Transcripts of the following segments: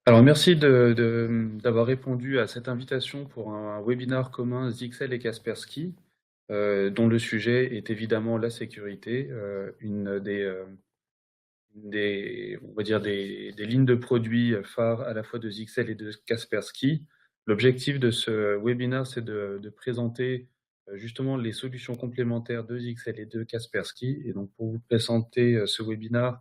Alors merci d'avoir répondu à cette invitation pour un webinaire commun Zixel et Kaspersky, dont le sujet est évidemment la sécurité, une on va dire des lignes de produits phares à la fois de Zixel et de Kaspersky. L'objectif de ce webinaire, c'est de présenter justement les solutions complémentaires de Zixel et de Kaspersky. Et donc pour vous présenter ce webinaire,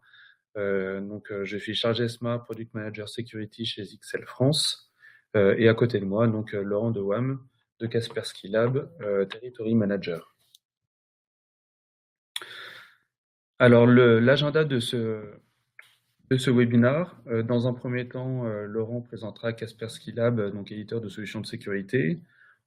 je suis Charles Esma, Product Manager Security chez Zixel France. Et à côté de moi, Laurent Dewam de Kaspersky Lab, Territory Manager. Alors, l'agenda de ce webinaire, dans un premier temps, Laurent présentera Kaspersky Lab, donc éditeur de solutions de sécurité.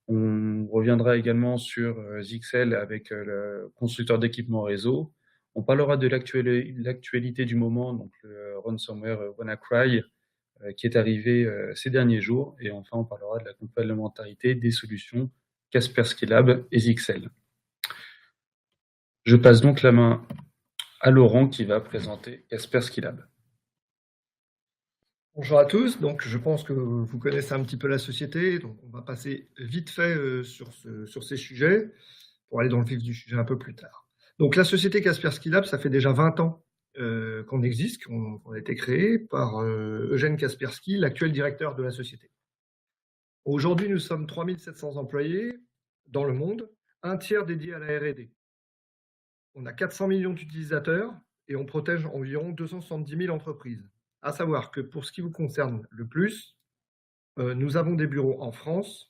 On reviendra également sur Zixel avec le constructeur d'équipements réseau. On parlera de l'actualité du moment, donc le ransomware WannaCry, qui est arrivé ces derniers jours. Et enfin, on parlera de la complémentarité des solutions Kaspersky Lab et Zixel. Je passe donc la main à Laurent qui va présenter Kaspersky Lab. Bonjour à tous, donc je pense que vous connaissez un petit peu la société, donc on va passer vite fait sur ces sujets pour aller dans le vif du sujet un peu plus tard. Donc la société Kaspersky Lab, ça fait déjà 20 ans qu'on existe, qu'on a été créé par Eugène Kaspersky, l'actuel directeur de la société. Aujourd'hui, nous sommes 3700 employés dans le monde, un tiers dédié à la R&D. On a 400 millions d'utilisateurs et on protège environ 270 000 entreprises. À savoir que pour ce qui vous concerne le plus, nous avons des bureaux en France,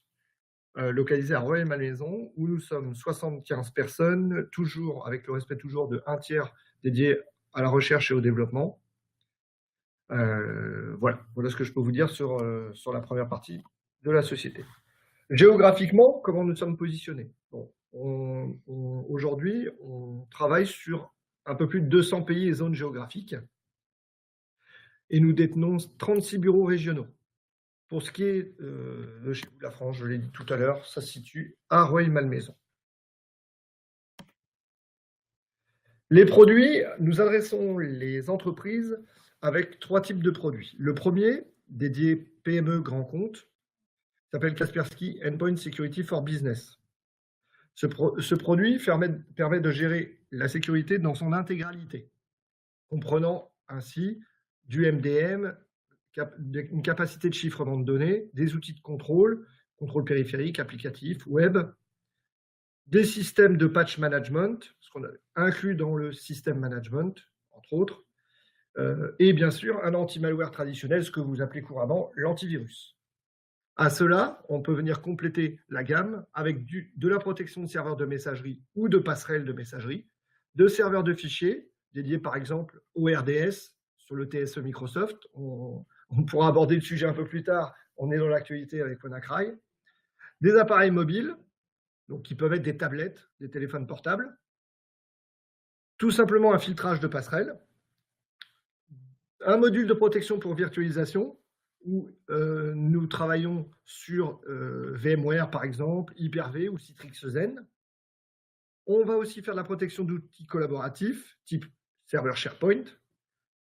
localisés à Rueil-Malmaison, où nous sommes 75 personnes, toujours avec le respect toujours de un tiers dédié à la recherche et au développement. Voilà ce que je peux vous dire sur la première partie de la société. Géographiquement, comment nous sommes positionnés? Aujourd'hui, on travaille sur un peu plus de 200 pays et zones géographiques. Et nous détenons 36 bureaux régionaux. Pour ce qui est de chez vous, la France, je l'ai dit tout à l'heure, ça se situe à Rueil-Malmaison. Les produits, nous adressons les entreprises avec 3 types de produits. Le premier, dédié PME grand compte, s'appelle Kaspersky Endpoint Security for Business. Ce produit permet de gérer la sécurité dans son intégralité, comprenant ainsi du MDM, une capacité de chiffrement de données, des outils de contrôle périphérique, applicatif, web, des systèmes de patch management, ce qu'on a inclus dans le système management, entre autres, et bien sûr un anti-malware traditionnel, ce que vous appelez couramment l'antivirus. À cela, on peut venir compléter la gamme avec de la protection de serveurs de messagerie ou de passerelles de messagerie, de serveurs de fichiers dédiés par exemple au RDS, sur le TSE Microsoft. On pourra aborder le sujet un peu plus tard, on est dans l'actualité avec WannaCry. Des appareils mobiles, donc qui peuvent être des tablettes, des téléphones portables. Tout simplement un filtrage de passerelle. Un module de protection pour virtualisation, où nous travaillons sur VMware par exemple, Hyper-V ou Citrix-Zen. On va aussi faire de la protection d'outils collaboratifs, type serveur SharePoint.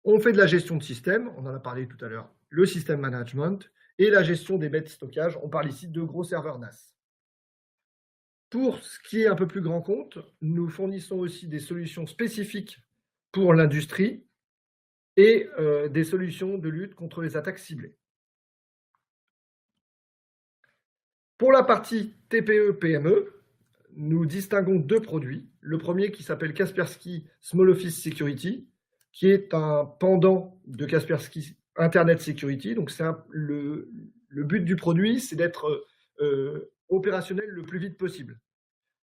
On fait de la gestion de système, on en a parlé tout à l'heure, le système management et la gestion des baies de stockage. On parle ici de gros serveurs NAS. Pour ce qui est un peu plus grand compte, nous fournissons aussi des solutions spécifiques pour l'industrie et des solutions de lutte contre les attaques ciblées. Pour la partie TPE-PME, nous distinguons 2 produits. Le premier qui s'appelle Kaspersky Small Office Security, qui est un pendant de Kaspersky Internet Security. Donc le but du produit, c'est d'être opérationnel le plus vite possible.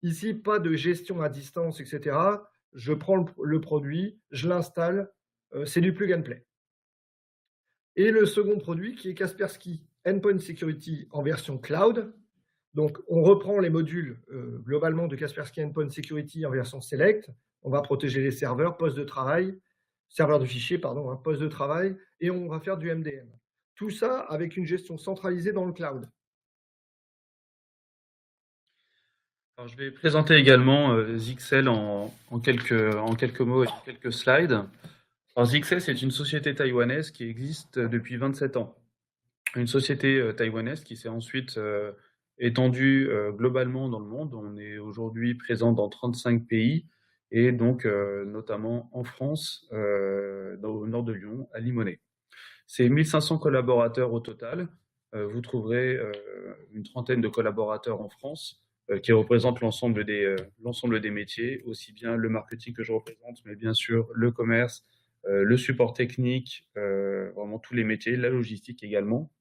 Ici, pas de gestion à distance, etc. Je prends le produit, je l'installe, c'est du plug and play. Et le second produit qui est Kaspersky Endpoint Security en version cloud. Donc, on reprend les modules globalement de Kaspersky Endpoint Security en version select. On va protéger les serveurs, postes de travail, serveurs de fichiers, pardon, postes de travail, et on va faire du MDM. Tout ça avec une gestion centralisée dans le cloud. Alors, je vais présenter également Zixel en quelques mots et quelques slides. Alors, Zixel, c'est une société taïwanaise qui existe depuis 27 ans. une société taïwanaise qui s'est ensuite étendue globalement dans le monde. On est aujourd'hui présent dans 35 pays et donc notamment en France, au nord de Lyon, à Limonest. C'est 1500 collaborateurs au total. Vous trouverez une trentaine de collaborateurs en France qui représentent l'ensemble des métiers, aussi bien le marketing que je représente, mais bien sûr le commerce, le support technique, vraiment tous les métiers, la logistique également.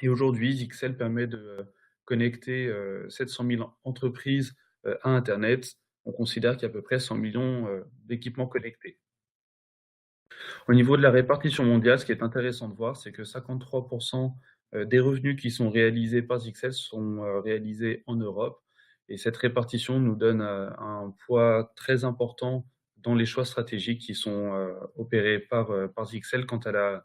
Et aujourd'hui, Zixel permet de connecter 700 000 entreprises à Internet. On considère qu'il y a à peu près 100 millions d'équipements connectés. Au niveau de la répartition mondiale, ce qui est intéressant de voir, c'est que 53% des revenus qui sont réalisés par Zixel sont réalisés en Europe. Et cette répartition nous donne un poids très important dans les choix stratégiques qui sont opérés par Zixel quant à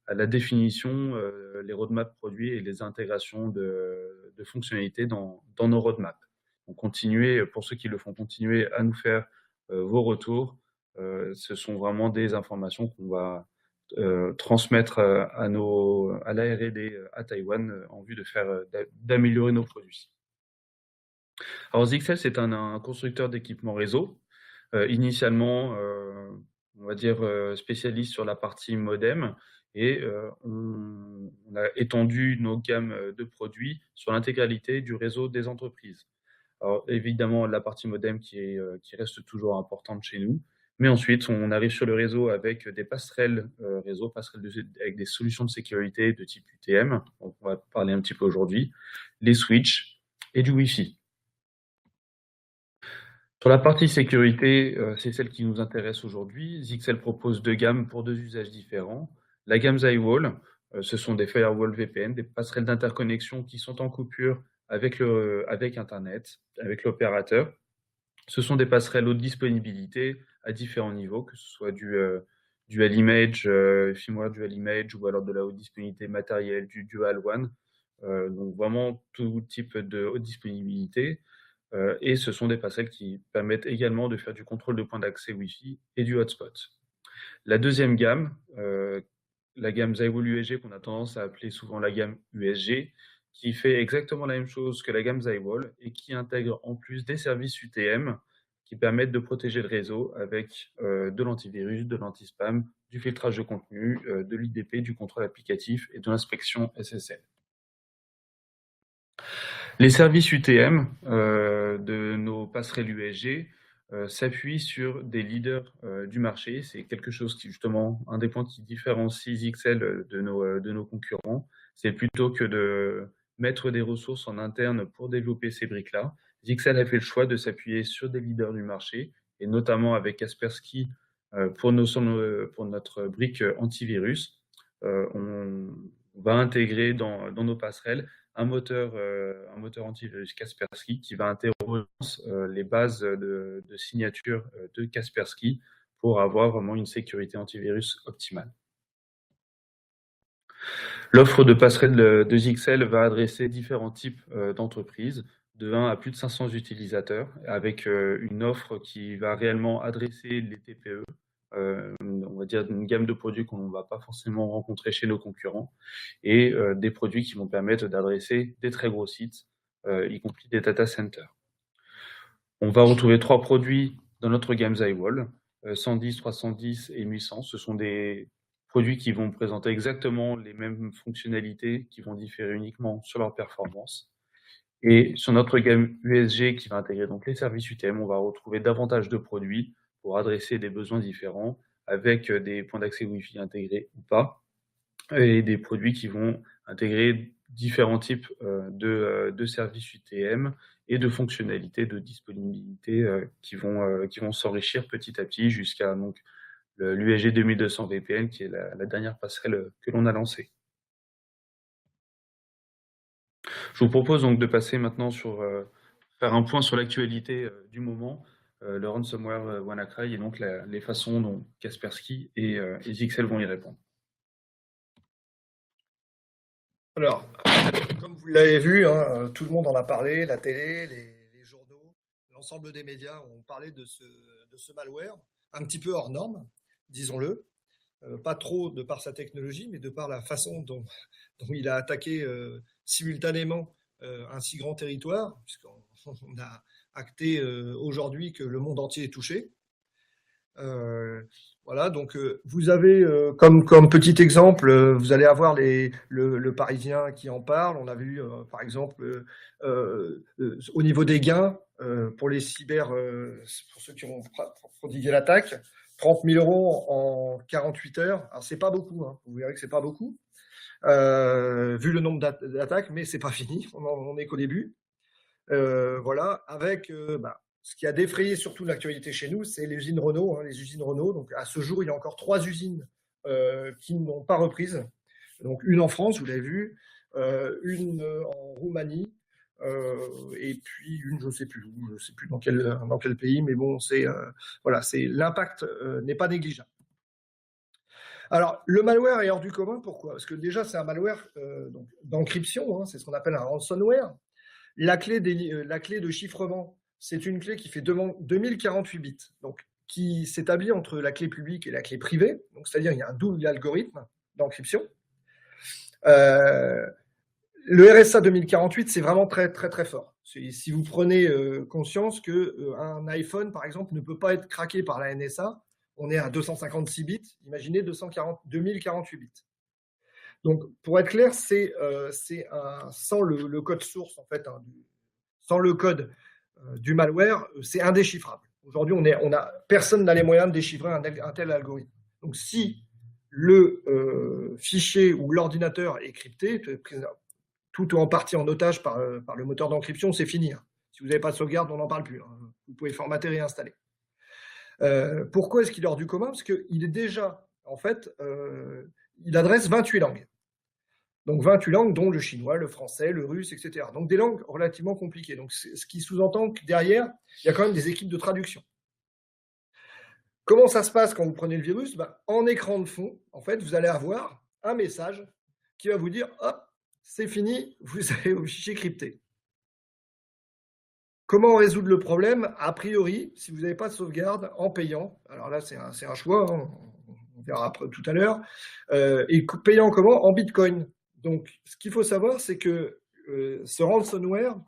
la définition, les roadmaps produits et les intégrations de fonctionnalités dans nos roadmaps. Donc continuez, pour ceux qui le font, continuer à nous faire vos retours. Ce sont vraiment des informations qu'on va transmettre à la R&D à Taïwan en vue d'améliorer nos produits. Alors Zixel, c'est un constructeur d'équipements réseau. Initialement, on va dire spécialiste sur la partie modem et on a étendu nos gammes de produits sur l'intégralité du réseau des entreprises. Alors évidemment, la partie modem qui reste toujours importante chez nous, mais ensuite on arrive sur le réseau avec des passerelles avec des solutions de sécurité de type UTM, donc on va parler un petit peu aujourd'hui, les switches et du Wi-Fi. Sur la partie sécurité, c'est celle qui nous intéresse aujourd'hui. Zixel propose deux gammes pour deux usages différents. La gamme Zywall, ce sont des firewalls VPN, des passerelles d'interconnexion qui sont en coupure avec Internet, avec l'opérateur. Ce sont des passerelles haute disponibilité à différents niveaux, que ce soit du dual image, firmware dual image, ou alors de la haute disponibilité matérielle, du dual one. Donc vraiment tout type de haute disponibilité. Et ce sont des passerelles qui permettent également de faire du contrôle de points d'accès Wi-Fi et du hotspot. La deuxième gamme, la gamme Zywall USG, qu'on a tendance à appeler souvent la gamme USG, qui fait exactement la même chose que la gamme Zywall et qui intègre en plus des services UTM qui permettent de protéger le réseau avec de l'antivirus, de l'anti-spam, du filtrage de contenu, de l'IDP, du contrôle applicatif et de l'inspection SSL. Les services UTM de nos passerelles USG s'appuient sur des leaders du marché. C'est quelque chose qui, justement, un des points qui différencie Zixel de nos concurrents. C'est plutôt que de mettre des ressources en interne pour développer ces briques-là. Zixel a fait le choix de s'appuyer sur des leaders du marché, et notamment avec Kaspersky pour notre brique antivirus. On va intégrer dans nos passerelles un moteur antivirus Kaspersky qui va interroger les bases de signature de Kaspersky pour avoir vraiment une sécurité antivirus optimale. L'offre de passerelle de Zixel va adresser différents types d'entreprises, de 1 à plus de 500 utilisateurs, avec une offre qui va réellement adresser les TPE, on va dire une gamme de produits qu'on ne va pas forcément rencontrer chez nos concurrents, et des produits qui vont permettre d'adresser des très gros sites, y compris des data centers. On va retrouver 3 produits dans notre gamme Zywall, 110, 310 et 1100. Ce sont des produits qui vont présenter exactement les mêmes fonctionnalités, qui vont différer uniquement sur leur performance. Et sur notre gamme USG qui va intégrer donc les services UTM, on va retrouver davantage de produits pour adresser des besoins différents avec des points d'accès Wi-Fi intégrés ou pas, et des produits qui vont intégrer différents types de services UTM et de fonctionnalités de disponibilité qui vont s'enrichir petit à petit jusqu'à donc l'USG 2200 VPN qui est la dernière passerelle que l'on a lancée. Je vous propose donc de passer maintenant faire un point sur l'actualité du moment, le ransomware WannaCry et donc les façons dont Kaspersky et Zixel vont y répondre. Alors, comme vous l'avez vu, hein, tout le monde en a parlé, la télé, les journaux, l'ensemble des médias ont parlé de ce malware, un petit peu hors norme, disons-le. pas trop de par sa technologie, mais de par la façon dont il a attaqué simultanément un si grand territoire, puisqu'on a acté aujourd'hui que le monde entier est touché. Voilà, donc vous avez comme petit exemple, vous allez avoir le Parisien qui en parle. On a vu par exemple au niveau des gains pour les cyber, pour ceux qui ont prodigué l'attaque, 30 000 € en 48 heures. Alors c'est pas beaucoup, hein. Vous verrez que c'est pas beaucoup vu le nombre d'attaques, mais c'est pas fini. On est qu'au début. Voilà, avec ce qui a défrayé surtout l'actualité chez nous, c'est les usines Renault. Hein, les usines Renault. Donc à ce jour, il y a encore 3 usines qui n'ont pas reprise. Donc une en France, vous l'avez vu, une en Roumanie, et puis une, je ne sais plus où, je sais plus dans quel pays, mais bon, voilà, l'impact n'est pas négligeable. Alors, le malware est hors du commun, pourquoi? Parce que déjà, c'est un malware d'encryption, hein, c'est ce qu'on appelle un ransomware. La clé de chiffrement, c'est une clé qui fait 2048 bits, donc qui s'établit entre la clé publique et la clé privée. Donc, c'est-à-dire il y a un double algorithme d'encryption. Le RSA 2048, c'est vraiment très, très, très fort. Si vous prenez conscience qu'un iPhone, par exemple, ne peut pas être craqué par la NSA, on est à 256 bits, imaginez 2048 bits. Donc, pour être clair, c'est sans le code source, en fait, hein, sans le code du malware, c'est indéchiffrable. Aujourd'hui, personne n'a les moyens de déchiffrer un tel algorithme. Donc, si le fichier ou l'ordinateur est crypté, tout ou en partie en otage par le moteur d'encryption, c'est fini. Hein. Si vous n'avez pas de sauvegarde, on n'en parle plus. Hein. Vous pouvez formater et réinstaller. Pourquoi est-ce qu'il est hors du commun? Parce qu'il est déjà, en fait, il adresse 28 langues. Donc 28 langues, dont le chinois, le français, le russe, etc. Donc des langues relativement compliquées. Donc ce qui sous-entend que derrière, il y a quand même des équipes de traduction. Comment ça se passe quand vous prenez le virus? En écran de fond, en fait, vous allez avoir un message qui va vous dire « Hop, c'est fini, vous avez vos fichiers cryptés ». Comment résoudre le problème? A priori, si vous n'avez pas de sauvegarde, en payant, alors là c'est un choix, hein, on verra après, tout à l'heure, et payant comment? En Bitcoin. Donc ce qu'il faut savoir, c'est que ce ransomware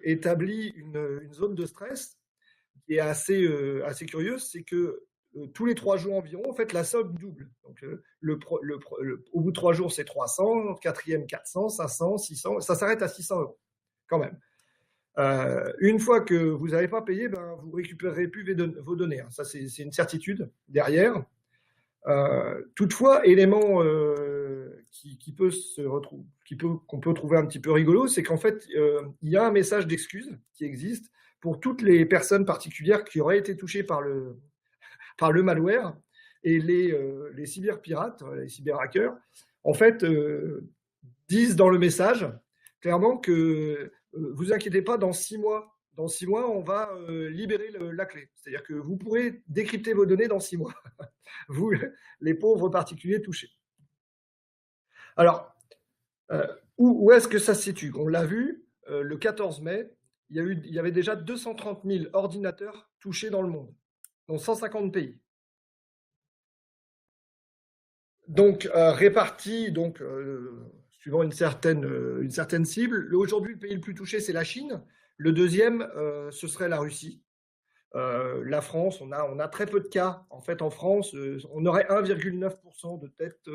établit une zone de stress qui est assez curieuse, c'est que tous les 3 jours environ, en fait, la somme double. Donc au bout de 3 jours, c'est 300, quatrième 400, 500, 600, ça s'arrête à 600 € quand même. Une fois que vous n'avez pas payé, vous ne récupérerez plus vos données. Hein. Ça, c'est une certitude derrière. Toutefois, élément qu'on peut trouver un petit peu rigolo, c'est qu'en fait, il y a un message d'excuse qui existe pour toutes les personnes particulières qui auraient été touchées par le malware, et les cyberpirates, les cyberhackers, en fait, disent dans le message clairement que vous inquiétez pas, dans 6 mois, on va libérer la clé. C'est-à-dire que vous pourrez décrypter vos données dans 6 mois. Vous, les pauvres particuliers touchés. Alors, où est-ce que ça se situe? On l'a vu, le 14 mai, il y avait déjà 230 000 ordinateurs touchés dans le monde, dans 150 pays. Donc, répartis, suivant une certaine cible. Aujourd'hui, le pays le plus touché, c'est la Chine. Le deuxième, ce serait la Russie. La France, on a très peu de cas. En fait, en France, on aurait 1,9% de tête,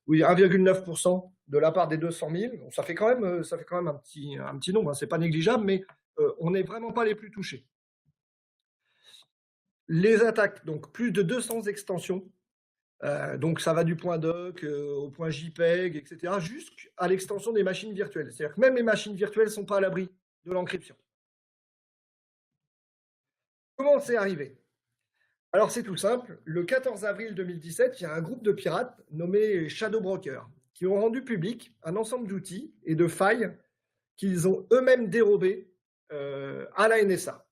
1,9% de la part des 200 000. Donc, ça fait quand même un petit nombre. Hein. C'est pas négligeable, mais on n'est vraiment pas les plus touchés. Les attaques, donc plus de 200 extensions. Donc ça va du point doc au point JPEG, etc., jusqu'à l'extension des machines virtuelles. C'est-à-dire que même les machines virtuelles ne sont pas à l'abri de l'encryption. Comment c'est arrivé? Alors c'est tout simple. Le 14 avril 2017, il y a un groupe de pirates nommé Shadow Broker qui ont rendu public un ensemble d'outils et de failles qu'ils ont eux-mêmes dérobés à la NSA.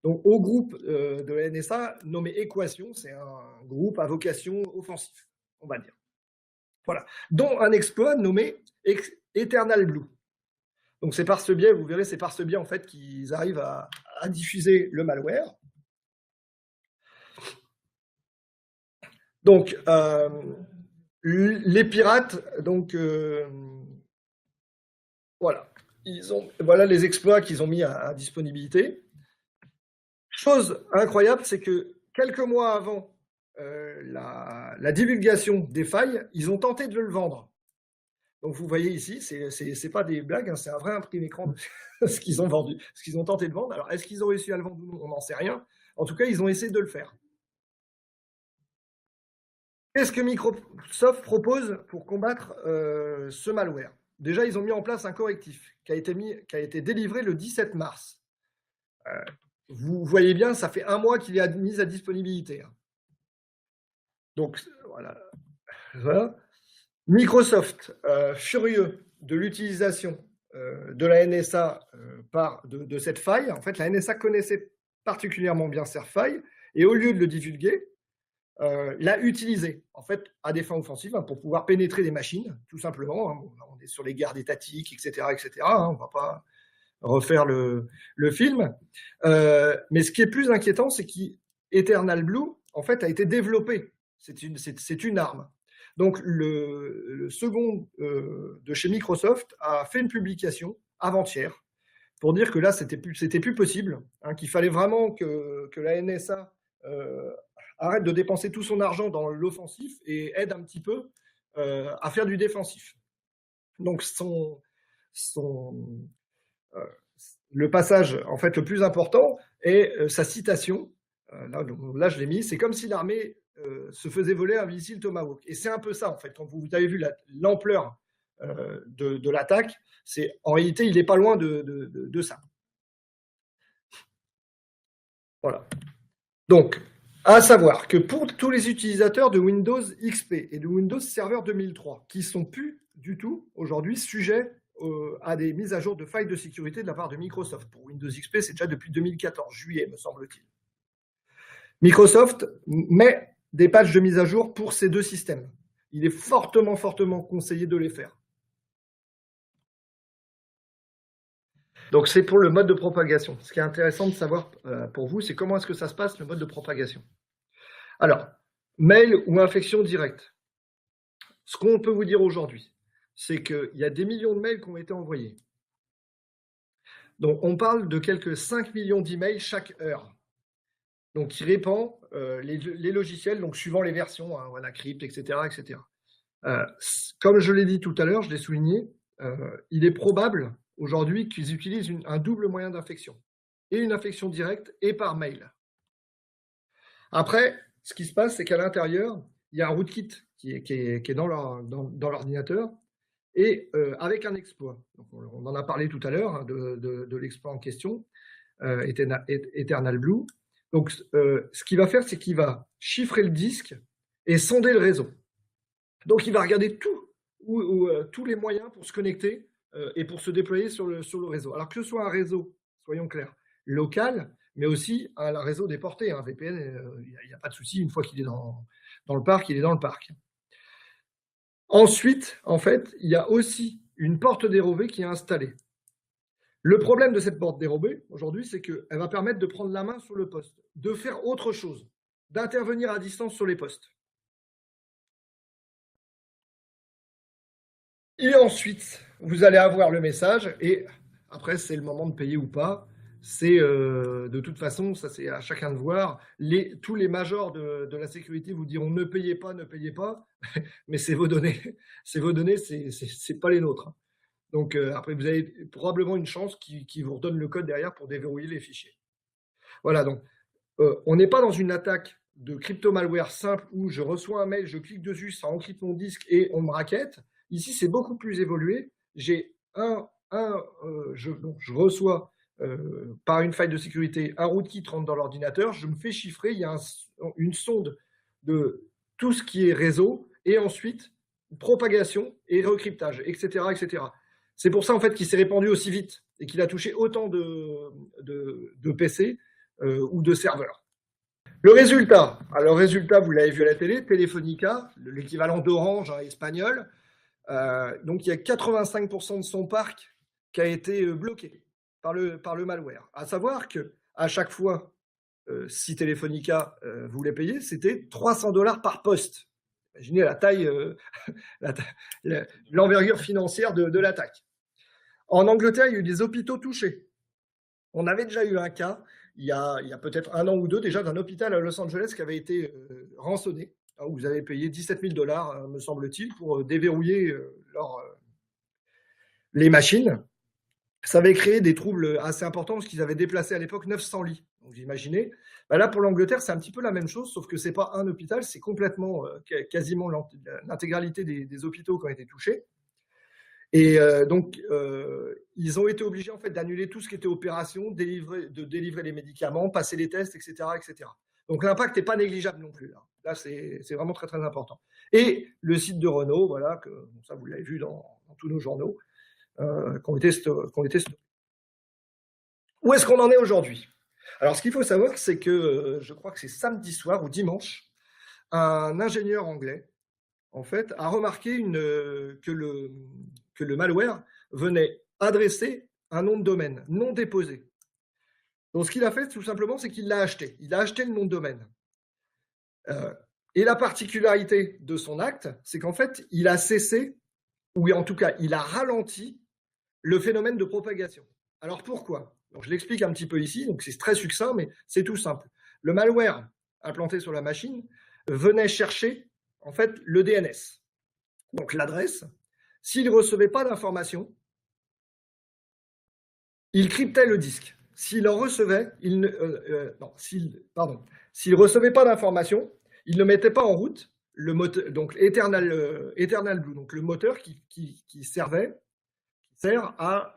Donc, au groupe de la NSA nommé Équation, c'est un groupe à vocation offensive, on va dire. Voilà. Dont un exploit nommé Eternal Blue. Donc, c'est par ce biais, vous verrez, c'est par ce biais en fait qu'ils arrivent à diffuser le malware. Donc, les pirates, donc, voilà. Voilà les exploits qu'ils ont mis à disponibilité. Chose incroyable, c'est que quelques mois avant la divulgation des failles, ils ont tenté de le vendre. Donc vous voyez ici, c'est pas des blagues, hein, c'est un vrai imprimé écran de ce qu'ils ont vendu, ce qu'ils ont tenté de vendre. Alors est-ce qu'ils ont réussi à le vendre ou non? On n'en sait rien. En tout cas, ils ont essayé de le faire. Qu'est-ce que Microsoft propose pour combattre ce malware? Déjà, ils ont mis en place un correctif qui a été délivré le 17 mars. Vous voyez bien, ça fait un mois qu'il est mis à disponibilité. Donc, voilà. Microsoft, furieux de l'utilisation de la NSA de cette faille, en fait, la NSA connaissait particulièrement bien cette faille, et au lieu de le divulguer, l'a utilisé, en fait, à des fins offensives, hein, pour pouvoir pénétrer des machines, tout simplement. Hein. On est sur les gardes étatiques, etc., etc. Hein, on ne va pas refaire le film. Mais ce qui est plus inquiétant, c'est qu'Eternal Blue, en fait, a été développé. C'est une arme. Donc, le second de chez Microsoft a fait une publication avant-hier pour dire que là, c'était plus possible, hein, qu'il fallait vraiment que la NSA arrête de dépenser tout son argent dans l'offensif et aide un petit peu à faire du défensif. Donc, le passage, en fait, le plus important est sa citation. Là, je l'ai mis. C'est comme si l'armée se faisait voler un missile Tomahawk. Et c'est un peu ça, en fait. Quand vous avez vu l'ampleur de l'attaque, en réalité, il n'est pas loin de ça. Voilà. Donc, à savoir que pour tous les utilisateurs de Windows XP et de Windows Server 2003, qui ne sont plus du tout aujourd'hui sujets à des mises à jour de failles de sécurité de la part de Microsoft. Pour Windows XP, c'est déjà depuis 2014, juillet, me semble-t-il. Microsoft met des patchs de mise à jour pour ces deux systèmes. Il est fortement, fortement conseillé de les faire. Donc, c'est pour le mode de propagation. Ce qui est intéressant de savoir pour vous, c'est comment est-ce que ça se passe, le mode de propagation. Alors, mail ou infection directe. Ce qu'on peut vous dire aujourd'hui, c'est qu'il y a des millions de mails qui ont été envoyés. Donc, on parle de quelques 5 millions d'emails chaque heure. Donc, qui répand les logiciels, donc suivant les versions, hein, voilà, crypt, etc., etc. Comme je l'ai dit tout à l'heure, je l'ai souligné, il est probable aujourd'hui qu'ils utilisent un double moyen d'infection, et une infection directe et par mail. Après, ce qui se passe, c'est qu'à l'intérieur, il y a un rootkit qui est dans l'ordinateur, et avec un exploit. Donc, on en a parlé tout à l'heure, hein, de l'exploit en question, Eternal Blue. Donc, ce qu'il va faire, c'est qu'il va chiffrer le disque et sonder le réseau. Donc, il va regarder tous les moyens pour se connecter et pour se déployer sur le réseau. Alors que ce soit un réseau, soyons clairs, local, mais aussi un réseau déporté. Un VPN, il n'y a pas de souci, une fois qu'il est dans le parc, il est dans le parc. Ensuite, en fait, il y a aussi une porte dérobée qui est installée. Le problème de cette porte dérobée, aujourd'hui, c'est qu'elle va permettre de prendre la main sur le poste, de faire autre chose, d'intervenir à distance sur les postes. Et ensuite, vous allez avoir le message, et après, c'est le moment de payer ou pas. C'est de toute façon, ça c'est à chacun de voir. Tous les majors de la sécurité vous diront ne payez pas, mais c'est vos données. C'est vos données, c'est pas les nôtres. Donc après, vous avez probablement une chance qui vous redonne le code derrière pour déverrouiller les fichiers. Voilà, donc on n'est pas dans une attaque de crypto-malware simple où je reçois un mail, je clique dessus, ça encrypte mon disque et on me rackete. Ici, c'est beaucoup plus évolué. J'ai je reçois par une faille de sécurité un rootkit rentre dans l'ordinateur, je me fais chiffrer, il y a une sonde de tout ce qui est réseau et ensuite propagation et recryptage, etc., etc. C'est pour ça en fait qu'il s'est répandu aussi vite et qu'il a touché autant de PC ou de serveurs. Le résultat, vous l'avez vu à la télé, Telefonica, l'équivalent d'Orange espagnol, donc il y a 85% de son parc qui a été bloqué par le malware. À savoir qu'à chaque fois si Telefonica voulait payer, c'était 300 $ par poste. Imaginez la taille, l'envergure financière de l'attaque. En Angleterre, il y a eu des hôpitaux touchés. On avait déjà eu un cas, il y a peut-être 1 an ou 2 déjà, d'un hôpital à Los Angeles qui avait été rançonné, où vous avez payé 17 000 $, me semble-t-il, pour déverrouiller les machines. Ça avait créé des troubles assez importants parce qu'ils avaient déplacé à l'époque 900 lits. Donc vous imaginez, là pour l'Angleterre, c'est un petit peu la même chose, sauf que ce n'est pas un hôpital, c'est complètement, quasiment l'intégralité des hôpitaux qui ont été touchés. Et donc, ils ont été obligés en fait d'annuler tout ce qui était opération, de délivrer les médicaments, passer les tests, etc., etc. Donc l'impact n'est pas négligeable non plus. Là, c'est vraiment très très important. Et le site de Renault, voilà, ça vous l'avez vu dans tous nos journaux, qui ont été stoppés. Où est-ce qu'on en est aujourd'hui? Alors, ce qu'il faut savoir, c'est que je crois que c'est samedi soir ou dimanche, un ingénieur anglais, en fait, a remarqué que le malware venait adresser un nom de domaine non déposé. Donc, ce qu'il a fait, tout simplement, c'est qu'il l'a acheté. Il a acheté le nom de domaine. Et la particularité de son acte, c'est qu'en fait, il a cessé, ou en tout cas, il a ralenti le phénomène de propagation. Alors, pourquoi? Donc, je l'explique un petit peu ici, donc c'est très succinct, mais c'est tout simple. Le malware implanté sur la machine venait chercher, en fait, le DNS. Donc l'adresse, s'il ne recevait pas d'informations, il cryptait le disque. S'il en recevait, s'il recevait pas d'informations, il ne mettait pas en route le moteur, donc Eternal Blue, donc le moteur qui sert à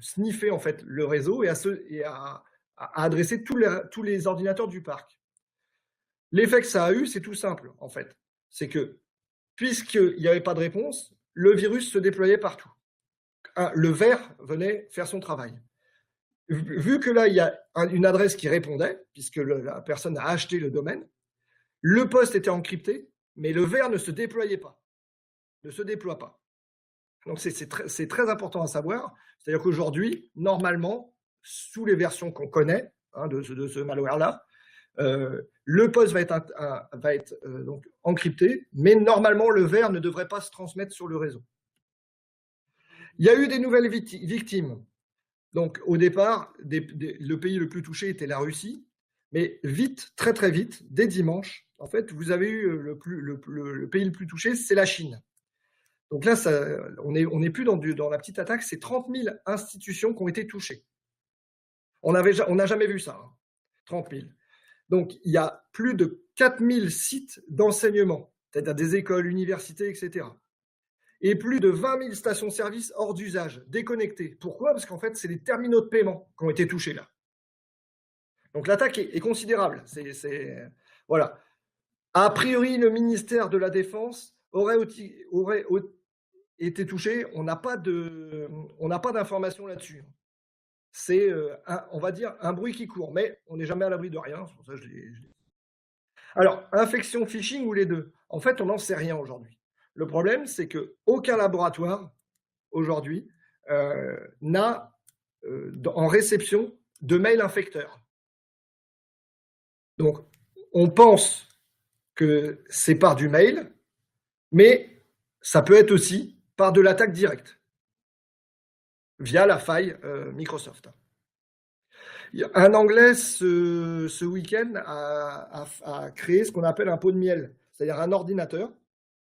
sniffer en fait le réseau et à adresser tous les ordinateurs du parc. L'effet que ça a eu, c'est tout simple en fait, c'est que puisqu'il n'y avait pas de réponse, le virus se déployait partout. Le vert venait faire son travail. Vu que là, il y a une adresse qui répondait, puisque la personne a acheté le domaine, le poste était encrypté, mais le vert ne se déployait pas, ne se déploie pas. Donc c'est très important à savoir. C'est-à-dire qu'aujourd'hui, normalement, sous les versions qu'on connaît de ce malware-là, le poste va être donc encrypté, mais normalement, le vert ne devrait pas se transmettre sur le réseau. Il y a eu des nouvelles victimes. Donc, au départ, le pays le plus touché était la Russie, mais vite, très très vite, dès dimanche, en fait, vous avez eu le pays le plus touché, c'est la Chine. Donc là, on n'est plus dans la petite attaque, c'est 30 000 institutions qui ont été touchées. On n'a jamais vu ça, 30 000. Donc, il y a plus de 4 000 sites d'enseignement, c'est-à-dire des écoles, universités, etc. Et plus de 20 000 stations-service hors d'usage, déconnectées. Pourquoi? Parce qu'en fait, c'est les terminaux de paiement qui ont été touchés là. Donc l'attaque est considérable. Voilà. A priori, le ministère de la Défense aurait été touché. On n'a pas d'informations là-dessus. C'est, on va dire, un bruit qui court, mais on n'est jamais à l'abri de rien. C'est pour ça que je l'ai. Alors, infection, phishing ou les deux? En fait, on n'en sait rien aujourd'hui. Le problème, c'est qu'aucun laboratoire, aujourd'hui, n'a en réception de mail infecteur. Donc, on pense que c'est par du mail, mais ça peut être aussi par de l'attaque directe, via la faille Microsoft. Un Anglais, ce week-end, a créé ce qu'on appelle un pot de miel, c'est-à-dire un ordinateur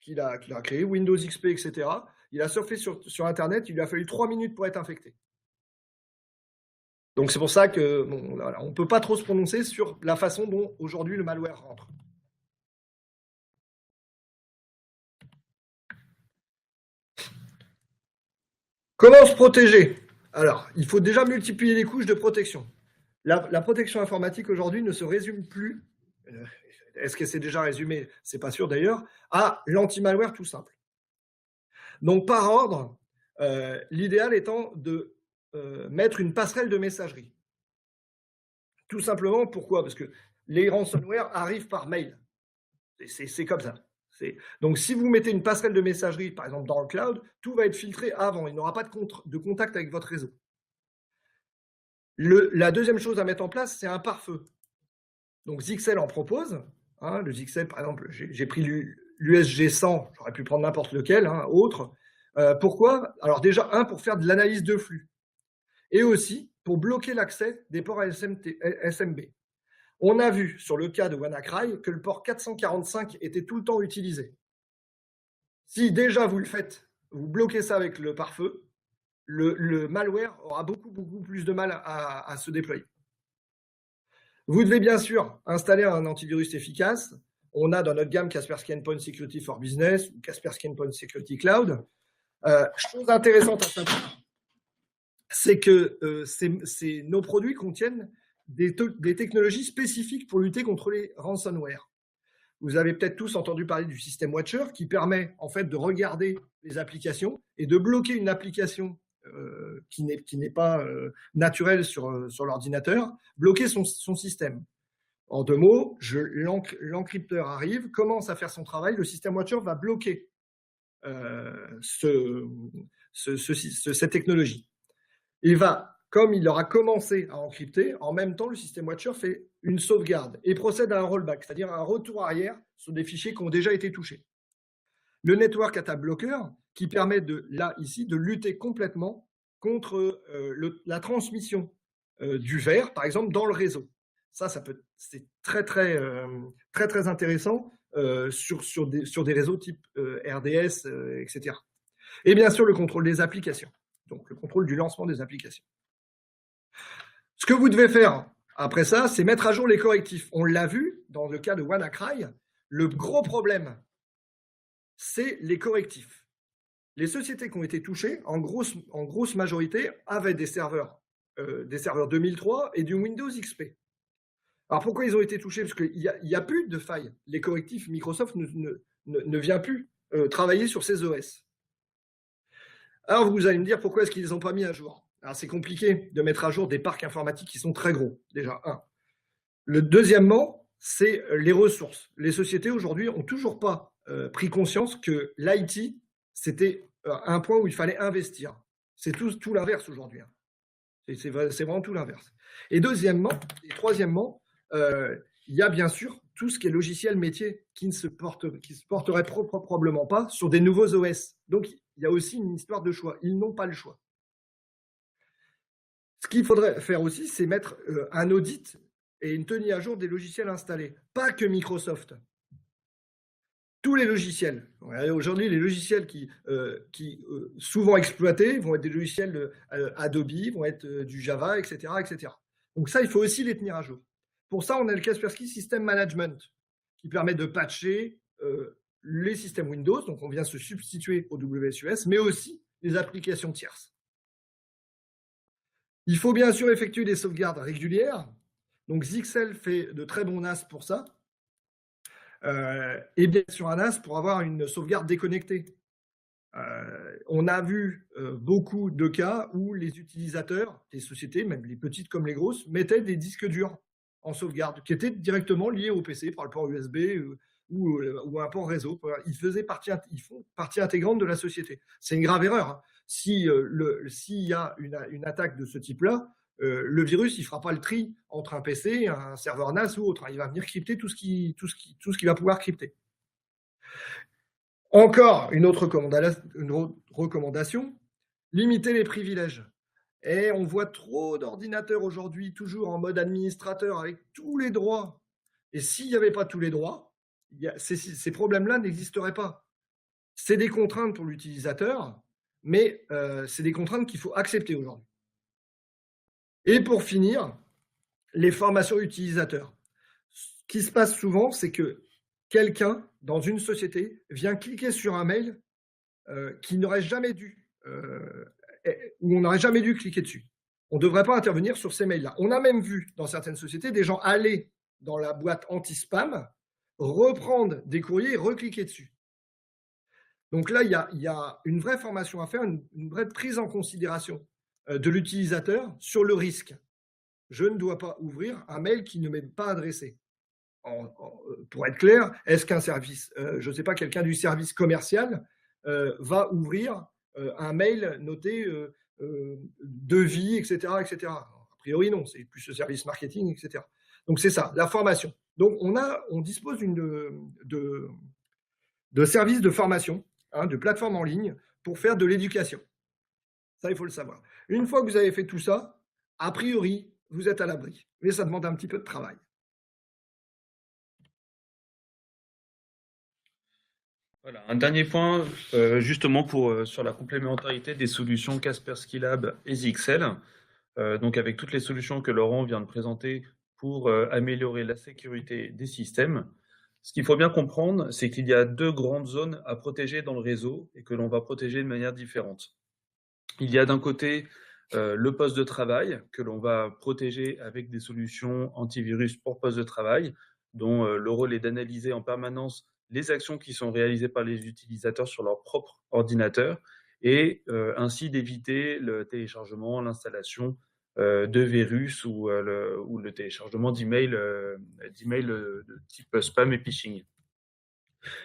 qu'il a créé, Windows XP, etc. Il a surfé sur Internet, il lui a fallu 3 minutes pour être infecté. Donc c'est pour ça que on ne peut pas trop se prononcer sur la façon dont aujourd'hui le malware rentre. Comment se protéger? Alors, il faut déjà multiplier les couches de protection. La protection informatique aujourd'hui ne se résume plus, est-ce que c'est déjà résumé? C'est pas sûr d'ailleurs, à l'anti-malware tout simple. Donc par ordre, l'idéal étant de mettre une passerelle de messagerie. Tout simplement, pourquoi? Parce que les ransomware arrivent par mail. C'est comme ça. Donc, si vous mettez une passerelle de messagerie, par exemple dans le cloud, tout va être filtré avant. Il n'aura pas de contact avec votre réseau. La deuxième chose à mettre en place, c'est un pare-feu. Donc Zixel en propose. Le Zixel, par exemple, j'ai pris l'USG 100, j'aurais pu prendre n'importe lequel, autre. Pourquoi? Alors déjà, pour faire de l'analyse de flux. Et aussi pour bloquer l'accès des ports SMB. On a vu sur le cas de WannaCry que le port 445 était tout le temps utilisé. Si déjà vous le faites, vous bloquez ça avec le pare-feu, le malware aura beaucoup plus de mal à se déployer. Vous devez bien sûr installer un antivirus efficace. On a dans notre gamme Kaspersky Endpoint Security for Business ou Kaspersky Endpoint Security Cloud. Chose intéressante à savoir, c'est que nos produits contiennent des technologies spécifiques pour lutter contre les ransomware. Vous avez peut-être tous entendu parler du System Watcher qui permet en fait de regarder les applications et de bloquer une application qui n'est pas naturelle sur l'ordinateur, bloquer son système. En 2 mots, l'encrypteur arrive, commence à faire son travail, le System Watcher va bloquer cette technologie. Comme il aura commencé à encrypter, en même temps, le System Watcher fait une sauvegarde et procède à un rollback, c'est-à-dire un retour arrière sur des fichiers qui ont déjà été touchés. Le Network Attack Blocker, qui permet de lutter complètement contre la transmission du verre, par exemple, dans le réseau. C'est très intéressant sur des réseaux type RDS, etc. Et bien sûr, le contrôle des applications, donc le contrôle du lancement des applications. Ce que vous devez faire après ça, c'est mettre à jour les correctifs. On l'a vu dans le cas de WannaCry, le gros problème, c'est les correctifs. Les sociétés qui ont été touchées, en grosse majorité, avaient des serveurs 2003 et du Windows XP. Alors pourquoi ils ont été touchés? Parce qu'il n'y a plus de faille. Les correctifs, Microsoft ne vient plus travailler sur ces OS. Alors vous allez me dire pourquoi est-ce qu'ils ne les ont pas mis à jour? Alors c'est compliqué de mettre à jour des parcs informatiques qui sont très gros, déjà, Le deuxièmement, c'est les ressources. Les sociétés aujourd'hui n'ont toujours pas pris conscience que l'IT, c'était un point où il fallait investir. C'est tout l'inverse aujourd'hui. C'est vraiment tout l'inverse. Et troisièmement, il y a bien sûr tout ce qui est logiciel métier qui ne se porterait probablement pas sur des nouveaux OS. Donc, il y a aussi une histoire de choix. Ils n'ont pas le choix. Ce qu'il faudrait faire aussi, c'est mettre un audit et une tenue à jour des logiciels installés. Pas que Microsoft. Tous les logiciels. Aujourd'hui, les logiciels qui souvent exploités vont être des logiciels Adobe, vont être du Java, etc., etc. Donc ça, il faut aussi les tenir à jour. Pour ça, on a le Kaspersky System Management qui permet de patcher les systèmes Windows. Donc, on vient se substituer au WSUS, mais aussi les applications tierces. Il faut bien sûr effectuer des sauvegardes régulières. Donc, Zixel fait de très bons NAS pour ça. Et bien sûr un NAS pour avoir une sauvegarde déconnectée. On a vu beaucoup de cas où les utilisateurs des sociétés, même les petites comme les grosses, mettaient des disques durs en sauvegarde qui étaient directement liés au PC par le port USB ou un port réseau. Ils font partie intégrante de la société. C'est une grave erreur. S'il y a une attaque de ce type-là, le virus, il fera pas le tri entre un PC, un serveur NAS ou autre. Il va venir crypter tout ce qu'il va pouvoir crypter. Encore une autre recommandation, limiter les privilèges. Et on voit trop d'ordinateurs aujourd'hui, toujours en mode administrateur, avec tous les droits. Et s'il n'y avait pas tous les droits, ces problèmes-là n'existeraient pas. C'est des contraintes pour l'utilisateur, mais c'est des contraintes qu'il faut accepter aujourd'hui. Et pour finir, les formations utilisateurs. Ce qui se passe souvent, c'est que quelqu'un dans une société vient cliquer sur un mail qui n'aurait jamais dû, où on n'aurait jamais dû cliquer dessus. On ne devrait pas intervenir sur ces mails-là. On a même vu dans certaines sociétés des gens aller dans la boîte anti-spam, reprendre des courriers et recliquer dessus. Donc là, il y a une vraie formation à faire, une vraie prise en considération de l'utilisateur sur le risque. Je ne dois pas ouvrir un mail qui ne m'est pas adressé. Pour être clair, est-ce qu'un service, je ne sais pas, quelqu'un du service commercial va ouvrir un mail noté devis, etc., etc. A priori, non, c'est plus le service marketing, etc. Donc c'est ça, la formation. Donc on dispose de services de formation, de plateformes en ligne pour faire de l'éducation. Ça, il faut le savoir. Une fois que vous avez fait tout ça, a priori, vous êtes à l'abri. Mais ça demande un petit peu de travail. Voilà, un dernier point, justement sur la complémentarité des solutions Kaspersky Lab et ZXL. Donc avec toutes les solutions que Laurent vient de présenter pour améliorer la sécurité des systèmes. Ce qu'il faut bien comprendre, c'est qu'il y a deux grandes zones à protéger dans le réseau et que l'on va protéger de manière différente. Il y a d'un côté le poste de travail que l'on va protéger avec des solutions antivirus pour poste de travail, dont le rôle est d'analyser en permanence les actions qui sont réalisées par les utilisateurs sur leur propre ordinateur et ainsi d'éviter le téléchargement, l'installation de virus ou le téléchargement d'emails de type spam et phishing.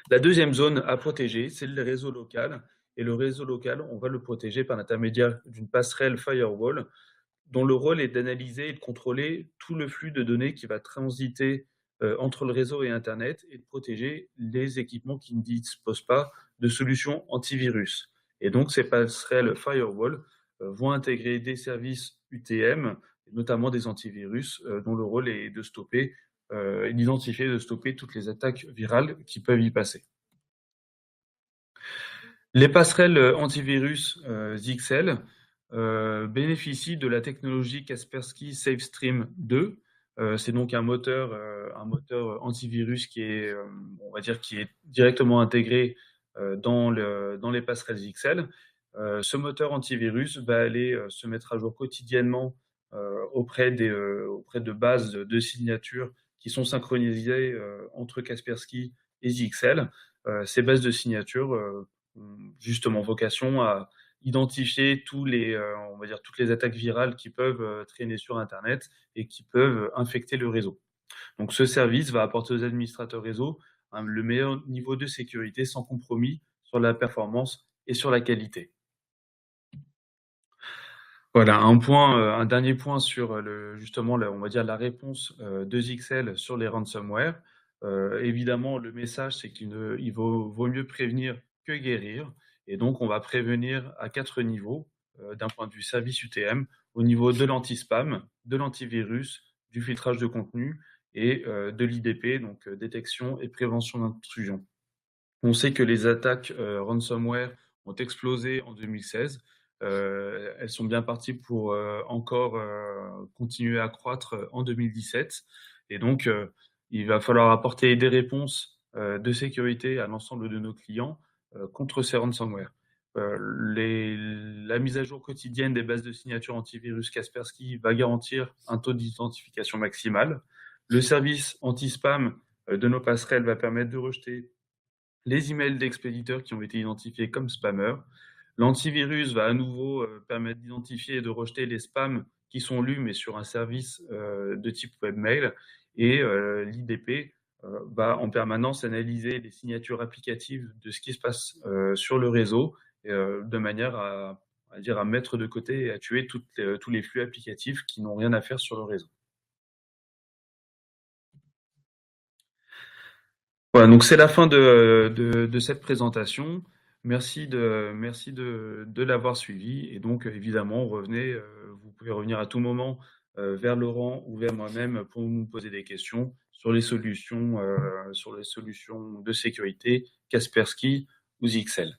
La deuxième zone à protéger, c'est le réseau local. Et le réseau local, on va le protéger par l'intermédiaire d'une passerelle firewall dont le rôle est d'analyser et de contrôler tout le flux de données qui va transiter entre le réseau et Internet et de protéger les équipements qui ne disposent pas de solutions antivirus. Et donc, ces passerelles firewall vont intégrer des services UTM, notamment des antivirus, dont le rôle est de stopper, d'identifier et de stopper toutes les attaques virales qui peuvent y passer. Les passerelles antivirus ZXL bénéficient de la technologie Kaspersky SafeStream 2. C'est donc un moteur antivirus qui est, on va dire, qui est directement intégré dans les passerelles ZXL. Ce moteur antivirus va aller se mettre à jour quotidiennement auprès de bases de signatures qui sont synchronisées entre Kaspersky et ZXL. Ces bases de signatures ont justement vocation à identifier on va dire, toutes les attaques virales qui peuvent traîner sur Internet et qui peuvent infecter le réseau. Donc ce service va apporter aux administrateurs réseau le meilleur niveau de sécurité sans compromis sur la performance et sur la qualité. Voilà, un dernier point sur justement, on va dire la réponse de ZXL sur les ransomware. Évidemment, le message, c'est qu'il vaut mieux prévenir que guérir. Et donc, on va prévenir à 4 niveaux, d'un point de vue service UTM, au niveau de l'anti-spam, de l'antivirus, du filtrage de contenu et de l'IDP, donc détection et prévention d'intrusion. On sait que les attaques ransomware ont explosé en 2016. Elles sont bien parties pour encore continuer à croître en 2017. Et donc, il va falloir apporter des réponses de sécurité à l'ensemble de nos clients contre ces ransomware. La mise à jour quotidienne des bases de signatures antivirus Kaspersky va garantir un taux d'identification maximal. Le service anti-spam de nos passerelles va permettre de rejeter les emails d'expéditeurs qui ont été identifiés comme spammers. L'antivirus va à nouveau permettre d'identifier et de rejeter les spams qui sont lus mais sur un service de type webmail. Et l'IDP va en permanence analyser les signatures applicatives de ce qui se passe sur le réseau de manière à mettre de côté et à tuer tous les flux applicatifs qui n'ont rien à faire sur le réseau. Voilà, donc c'est la fin de cette présentation. Merci de l'avoir suivi. Et donc, évidemment, vous pouvez revenir à tout moment vers Laurent ou vers moi-même pour nous poser des questions sur les solutions de sécurité Kaspersky ou ZXL.